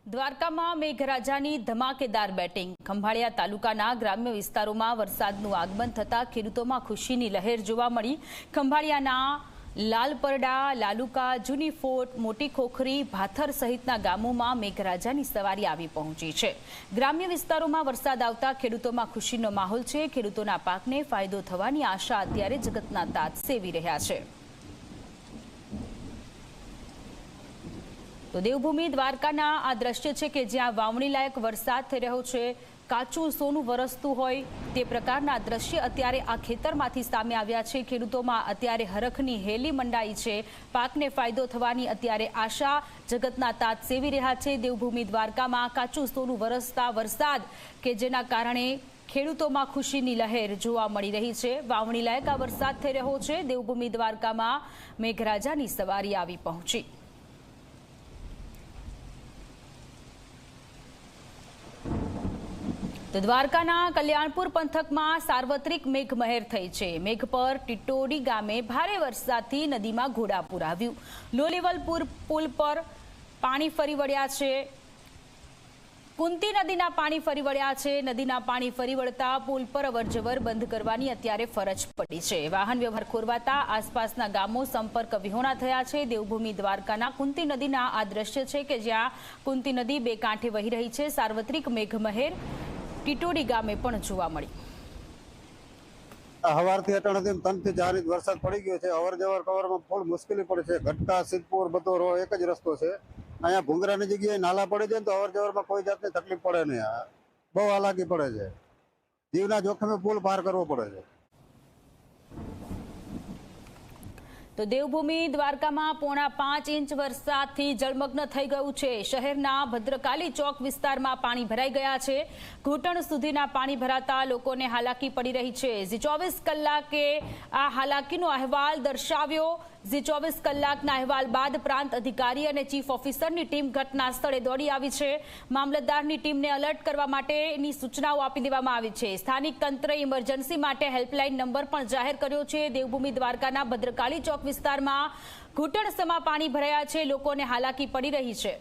દ્વારકામાં મેઘરાજાની ધમાકેદાર બેટિંગ। ખંભાળિયા તાલુકાના ગ્રામ્ય વિસ્તારોમાં વરસાદનું આગમન થતાં ખેડૂતોમાં ખુશીની લહેર જોવા મળી। ખંભાળિયાના લાલપરડા, લાલુકા, જૂની ફોર્ટ, મોટી ખોખરી, ભાથર સહિતના ગામોમાં મેઘરાજાની સવારી આવી પહોંચી છે। ગ્રામ્ય વિસ્તારોમાં વરસાદ આવતા ખેડૂતોમાં ખુશીનો માહોલ છે। ખેડૂતોના પાકને ફાયદો થવાની આશા અત્યારે જગતના તાત સેવી રહ્યા છે। તો દેવભૂમિ દ્વારકાના આ દ્રશ્ય છે કે જ્યાં વાવણી લાયક વરસાદ થઈ રહ્યો છે, કાચું સોનું વરસતું હોય તે પ્રકારના દ્રશ્ય અત્યારે આ ખેતરમાંથી સામે આવ્યા છે। ખેડૂતોમાં અત્યારે હરખની હેલી મંડાઈ છે। પાકને ફાયદો થવાની અત્યારે આશા જગતના તાત સેવી રહ્યા છે। દેવભૂમિ દ્વારકામાં કાચું સોનું વરસતા વરસાદ કે જેના કારણે ખેડૂતોમાં ખુશીની લહેર જોવા મળી રહી છે। વાવણી લાયક આ વરસાદ થઈ રહ્યો છે। દેવભૂમિ દ્વારકામાં મેઘરાજાની સવારી આવી પહોંચી। તો દ્વારકાના કલ્યાણપુર પંથકમાં સાર્વત્રિક મેઘમહેર થઈ છે। મેઘ પર ટીટોડી ગામે ભારે વરસાદથી નદીમાં ઘોડાપૂર આવ્યું। લો લેવલ પુલ પર પાણી ફરી વળ્યા છે। કુંતી નદીના પાણી ફરી વળ્યા છે। નદીના પાણી ફરી વળતા પુલ પર અવરજવર બંધ કરવાની અત્યારે ફરજ પડી છે। વાહન વ્યવહાર ખોરવાતા આસપાસના ગામો સંપર્ક વિહોણા થયા છે। દેવભૂમિ દ્વારકાના કુંતી નદીના આ દ્રશ્ય છે કે જ્યાં કુંતી નદી બે કાંઠે વહી રહી છે। સાર્વત્રિક મેઘમહેર ટીટોડી ગામે પણ જોવા મળી। હવારથી અટાણથી 3 થી 4 ઇંચ વરસાદ પડી ગયો છે। અવર જવર કવરમાં ફૂલ મુશ્કેલી પડે છે। ઘટકા, સિદ્ધપુર બધો એક જ રસ્તો છે। અહીંયા ભૂંગરાની જગ્યાએ નાલા પડી જાય તો અવર જવરમાં કોઈ જાતની તકલીફ પડે નહીં। બહુ હાલાકી પડે છે। જીવના જોખમે પુલ પાર કરવો પડે છે। તો દેવભૂમિ દ્વારકામાં 4.5 ઇંચ વરસાદથી જળમગ્ન થઈ ગયું છે। શહેરના ભદ્રકાલી ચોક વિસ્તારમાં પાણી ભરાઈ ગયા છે। ઘૂંટણ સુધીના પાણી ભરાતા લોકોને હાલાકી પડી રહી છે। ઝી 24 કલાકે આ હાલાકીનો અહેવાલ દર્શાવ્યો। ઝી 24 કલાકના અહેવાલ બાદ પ્રાંત અધિકારી અને ચીફ ઓફિસરની ટીમ ઘટના સ્થળે દોડી આવી છે। મામલતદારની ટીમને એલર્ટ કરવા માટેની સૂચનાઓ આપી દેવામાં આવી છે। સ્થાનિક તંત્રએ ઇમરજન્સી માટે હેલ્પલાઇન નંબર પણ જાહેર કર્યો છે। દેવભૂમિ દ્વારકાના ભદ્રકાલી ચોક વિસ્તારમાં ઘૂંટણસમા પાણી ભરાયા છે। લોકોને હાલાકી પડી રહી છે।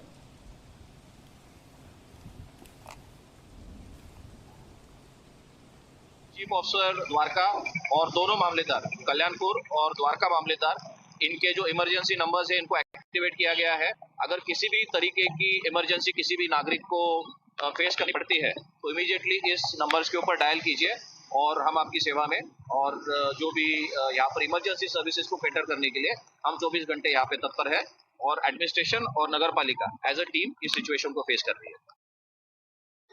चीफ ऑफिसर द्वारका और दोनों मामलेदार कल्याणपुर और द्वारका मामलेदार इनके जो इमरजेंसी नंबर्स है इनको एक्टिवेट किया गया है। अगर किसी भी तरीके की इमरजेंसी किसी भी नागरिक को फेस करनी पड़ती है तो इमीडिएटली इस नंबर्स के ऊपर डायल कीजिए और हम आपकी सेवा में और जो भी यहाँ पर इमरजेंसी सर्विसेज को कैटर करने के लिए हम 24 घंटे यहाँ पे तत्पर है और एडमिनिस्ट्रेशन और नगर पालिका एज अ टीम इस सिचुएशन को फेस कर रही है।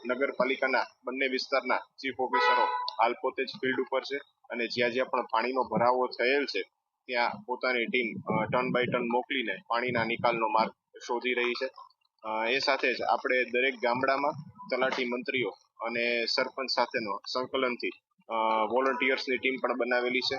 નગરપાલિકાના બંને વિસ્તારના ચીફ ઓફિસરો હાલ પોતે જ ફિલ્ડ ઉપર છે અને જ્યાં જ્યાં પણ પાણીનો ભરાવો થયેલ છે ત્યાં પોતાની ટીમ ટર્ન બાય ટર્ન મોકલીને પાણીના નિકાલનો માર્ગ શોધી રહી છે। એ સાથે જ આપણે દરેક ગામડામાં તલાટી મંત્રીઓ અને સરપંચ સાથેનો સંકલનથી વોલન્ટિયર્સની ટીમ પણ બનાવેલી છે।